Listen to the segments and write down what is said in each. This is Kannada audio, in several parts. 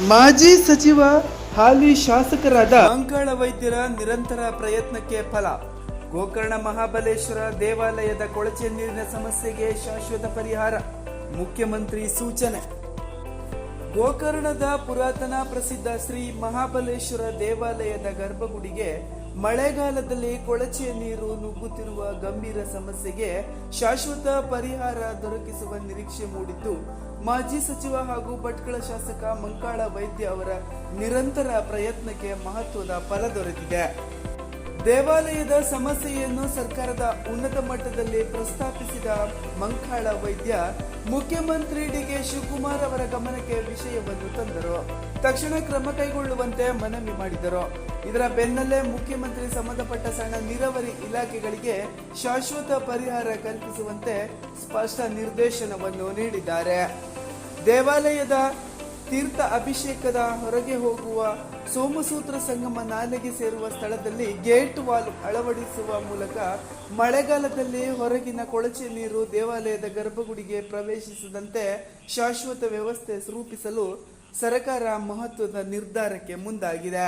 ಮಾಜಿ ಸಚಿವ ಹಾಲಿ ಶಾಸಕರಾದ ಮಂಕಾಳ ವೈದ್ಯರ ನಿರಂತರ ಪ್ರಯತ್ನಕ್ಕೆ ಫಲ. ಗೋಕರ್ಣ ಮಹಾಬಲೇಶ್ವರ ದೇವಾಲಯದ ಕೊಳಚೆ ನೀರಿನ ಸಮಸ್ಯೆಗೆ ಶಾಶ್ವತ ಪರಿಹಾರ, ಮುಖ್ಯಮಂತ್ರಿ ಸೂಚನೆ. ಗೋಕರ್ಣದ ಪುರಾತನ ಪ್ರಸಿದ್ಧ ಶ್ರೀ ಮಹಾಬಲೇಶ್ವರ ದೇವಾಲಯದ ಗರ್ಭಗುಡಿಗೆ ಮಳೆಗಾಲದಲ್ಲಿ ಕೊಳಚೆ ನೀರು ನುಗ್ಗುತ್ತಿರುವ ಗಂಭೀರ ಸಮಸ್ಯೆಗೆ ಶಾಶ್ವತ ಪರಿಹಾರ ದೊರಕಿಸುವ ನಿರೀಕ್ಷೆ ಮೂಡಿದ್ದು, ಮಾಜಿ ಸಚಿವ ಹಾಗೂ ಭಟ್ಕಳ ಶಾಸಕ ಮಂಕಾಳ ವೈದ್ಯ ಅವರ ನಿರಂತರ ಪ್ರಯತ್ನಕ್ಕೆ ಮಹತ್ವದ ಫಲ ದೊರೆತಿದೆ. ದೇವಾಲಯದ ಸಮಸ್ಯೆಯನ್ನು ಸರ್ಕಾರದ ಉನ್ನತ ಮಟ್ಟದಲ್ಲಿ ಪ್ರಸ್ತಾಪಿಸಿದ ಮಂಕಾಳ ವೈದ್ಯ ಮುಖ್ಯಮಂತ್ರಿ ಡಿಕೆ ಶಿವಕುಮಾರ್ ಅವರ ಗಮನಕ್ಕೆ ವಿಷಯವನ್ನು ತಂದರು. ತಕ್ಷಣ ಕ್ರಮ ಕೈಗೊಳ್ಳುವಂತೆ ಮನವಿ ಮಾಡಿದರು. ಇದರ ಬೆನ್ನಲ್ಲೇ ಮುಖ್ಯಮಂತ್ರಿ ಸಂಬಂಧಪಟ್ಟ ಸಣ್ಣ ನೀರಾವರಿ ಇಲಾಖೆಗಳಿಗೆ ಶಾಶ್ವತ ಪರಿಹಾರ ಕಲ್ಪಿಸುವಂತೆ ಸ್ಪಷ್ಟ ನಿರ್ದೇಶನವನ್ನು ನೀಡಿದ್ದಾರೆ. ದೇವಾಲಯದ ತೀರ್ಥ ಅಭಿಷೇಕದ ಹೊರಗೆ ಹೋಗುವ ಸೋಮಸೂತ್ರ ಸಂಗಮ ನಾಲೆಗೆ ಸೇರುವ ಸ್ಥಳದಲ್ಲಿ ಗೇಟ್ ವಾಲ್ ಅಳವಡಿಸುವ ಮೂಲಕ ಮಳೆಗಾಲದಲ್ಲಿ ಹೊರಗಿನ ಕೊಳಚೆ ನೀರು ದೇವಾಲಯದ ಗರ್ಭಗುಡಿಗೆ ಪ್ರವೇಶಿಸದಂತೆ ಶಾಶ್ವತ ವ್ಯವಸ್ಥೆ ರೂಪಿಸಲು ಸರ್ಕಾರ ಮಹತ್ವದ ನಿರ್ಧಾರಕ್ಕೆ ಮುಂದಾಗಿದೆ.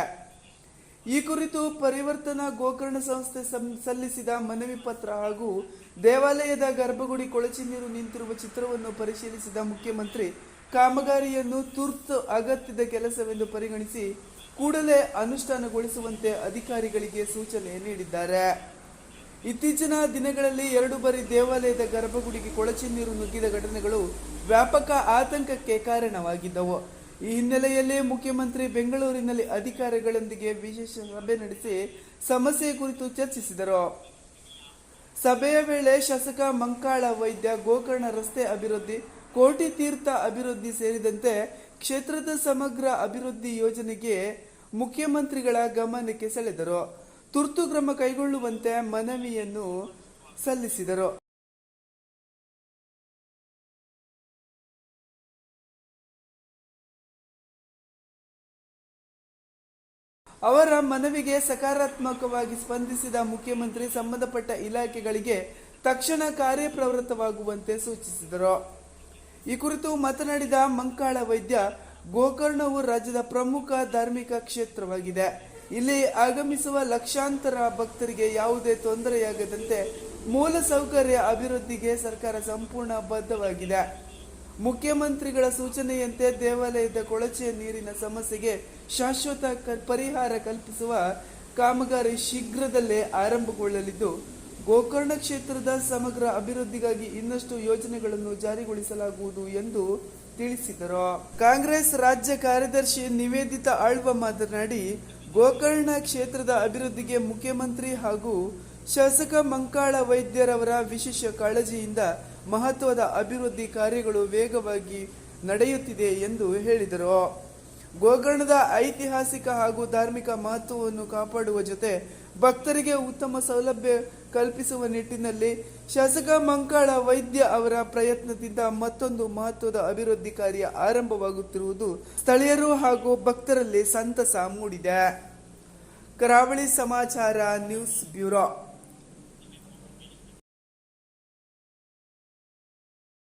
ಈ ಕುರಿತು ಪರಿವರ್ತನಾ ಗೋಕರ್ಣ ಸಂಸ್ಥೆ ಸಲ್ಲಿಸಿದ ಮನವಿ ಪತ್ರ ಹಾಗೂ ದೇವಾಲಯದ ಗರ್ಭಗುಡಿ ಕೊಳಚೆ ನೀರು ನಿಂತಿರುವ ಚಿತ್ರವನ್ನು ಪರಿಶೀಲಿಸಿದ ಮುಖ್ಯಮಂತ್ರಿ ಕಾಮಗಾರಿಯನ್ನು ತುರ್ತು ಅಗತ್ಯದ ಕೆಲಸವೆಂದು ಪರಿಗಣಿಸಿ ಕೂಡಲೇ ಅನುಷ್ಠಾನಗೊಳಿಸುವಂತೆ ಅಧಿಕಾರಿಗಳಿಗೆ ಸೂಚನೆ ನೀಡಿದ್ದಾರೆ. ಇತ್ತೀಚಿನ ದಿನಗಳಲ್ಲಿ 2 ಬಾರಿ ದೇವಾಲಯದ ಗರ್ಭಗುಡಿಗೆ ಕೊಳಚೆ ನೀರು ನುಗ್ಗಿದ ಘಟನೆಗಳು ವ್ಯಾಪಕ ಆತಂಕಕ್ಕೆ ಕಾರಣವಾಗಿದ್ದವು. ಈ ಹಿನ್ನೆಲೆಯಲ್ಲಿ ಮುಖ್ಯಮಂತ್ರಿ ಬೆಂಗಳೂರಿನಲ್ಲಿ ಅಧಿಕಾರಿಗಳೊಂದಿಗೆ ವಿಶೇಷ ಸಭೆ ನಡೆಸಿ ಸಮಸ್ಯೆ ಕುರಿತು ಚರ್ಚಿಸಿದರು. ಸಭೆಯ ವೇಳೆ ಶಾಸಕ ಮಂಕಾಳ ವೈದ್ಯ ಗೋಕರ್ಣ ರಸ್ತೆ ಅಭಿವೃದ್ಧಿ, ಕೋಟಿ ತೀರ್ಥ ಅಭಿವೃದ್ಧಿ ಸೇರಿದಂತೆ ಕ್ಷೇತ್ರದ ಸಮಗ್ರ ಅಭಿವೃದ್ಧಿ ಯೋಜನೆಗೆ ಮುಖ್ಯಮಂತ್ರಿಗಳ ಗಮನಕ್ಕೆ ಸೆಳೆದರು. ತುರ್ತು ಕ್ರಮ ಕೈಗೊಳ್ಳುವಂತೆ ಮನವಿಯನ್ನು ಸಲ್ಲಿಸಿದರು. ಅವರ ಮನವಿಗೆ ಸಕಾರಾತ್ಮಕವಾಗಿ ಸ್ಪಂದಿಸಿದ ಮುಖ್ಯಮಂತ್ರಿ ಸಂಬಂಧಪಟ್ಟ ಇಲಾಖೆಗಳಿಗೆ ತಕ್ಷಣ ಕಾರ್ಯಪ್ರವೃತ್ತವಾಗುವಂತೆ ಸೂಚಿಸಿದರು. ಈ ಕುರಿತು ಮಾತನಾಡಿದ ಮಂಕಾಳ ವೈದ್ಯ, ಗೋಕರ್ಣವು ರಾಜ್ಯದ ಪ್ರಮುಖ ಧಾರ್ಮಿಕ ಕ್ಷೇತ್ರವಾಗಿದೆ. ಇಲ್ಲಿ ಆಗಮಿಸುವ ಲಕ್ಷಾಂತರ ಭಕ್ತರಿಗೆ ಯಾವುದೇ ತೊಂದರೆಯಾಗದಂತೆ ಮೂಲ ಸೌಕರ್ಯ ಅಭಿವೃದ್ಧಿಗೆ ಸರ್ಕಾರ ಸಂಪೂರ್ಣ ಬದ್ಧವಾಗಿದೆ. ಮುಖ್ಯಮಂತ್ರಿಗಳ ಸೂಚನೆಯಂತೆ ದೇವಾಲಯದ ಕೊಳಚೆ ನೀರಿನ ಸಮಸ್ಯೆಗೆ ಶಾಶ್ವತ ಪರಿಹಾರ ಕಲ್ಪಿಸುವ ಕಾಮಗಾರಿ ಶೀಘ್ರದಲ್ಲೇ ಆರಂಭಗೊಳ್ಳಲಿದ್ದು, ಗೋಕರ್ಣ ಕ್ಷೇತ್ರದ ಸಮಗ್ರ ಅಭಿವೃದ್ಧಿಗಾಗಿ ಇನ್ನಷ್ಟು ಯೋಜನೆಗಳನ್ನು ಜಾರಿಗೊಳಿಸಲಾಗುವುದು ಎಂದು ತಿಳಿಸಿದರು. ಕಾಂಗ್ರೆಸ್ ರಾಜ್ಯ ಕಾರ್ಯದರ್ಶಿ ನಿವೇದಿತಾ ಆಳ್ವ ಮಾತನಾಡಿ, ಗೋಕರ್ಣ ಕ್ಷೇತ್ರದ ಅಭಿವೃದ್ಧಿಗೆ ಮುಖ್ಯಮಂತ್ರಿ ಹಾಗೂ ಶಾಸಕ ಮಂಕಾಳ ವೈದ್ಯರವರ ವಿಶೇಷ ಕಾಳಜಿಯಿಂದ ಮಹತ್ವದ ಅಭಿವೃದ್ಧಿ ಕಾರ್ಯಗಳು ವೇಗವಾಗಿ ನಡೆಯುತ್ತಿದೆ ಎಂದು ಹೇಳಿದರು. ಗೋಕರ್ಣದ ಐತಿಹಾಸಿಕ ಹಾಗೂ ಧಾರ್ಮಿಕ ಮಹತ್ವವನ್ನು ಕಾಪಾಡುವ ಜೊತೆ ಭಕ್ತರಿಗೆ ಉತ್ತಮ ಸೌಲಭ್ಯ ಕಲ್ಪಿಸುವ ನಿಟ್ಟಿನಲ್ಲಿ ಶಾಸಕ ಮಂಕಾಳ ವೈದ್ಯ ಅವರ ಪ್ರಯತ್ನದಿಂದ ಮತ್ತೊಂದು ಮಹತ್ವದ ಅಭಿವೃದ್ಧಿ ಕಾರ್ಯ ಆರಂಭವಾಗುತ್ತಿರುವುದು ಸ್ಥಳೀಯರು ಹಾಗೂ ಭಕ್ತರಲ್ಲಿ ಸಂತಸ ಮೂಡಿದೆ. ಕರಾವಳಿ ಸಮಾಚಾರ ನ್ಯೂಸ್ ಬ್ಯೂರೋ.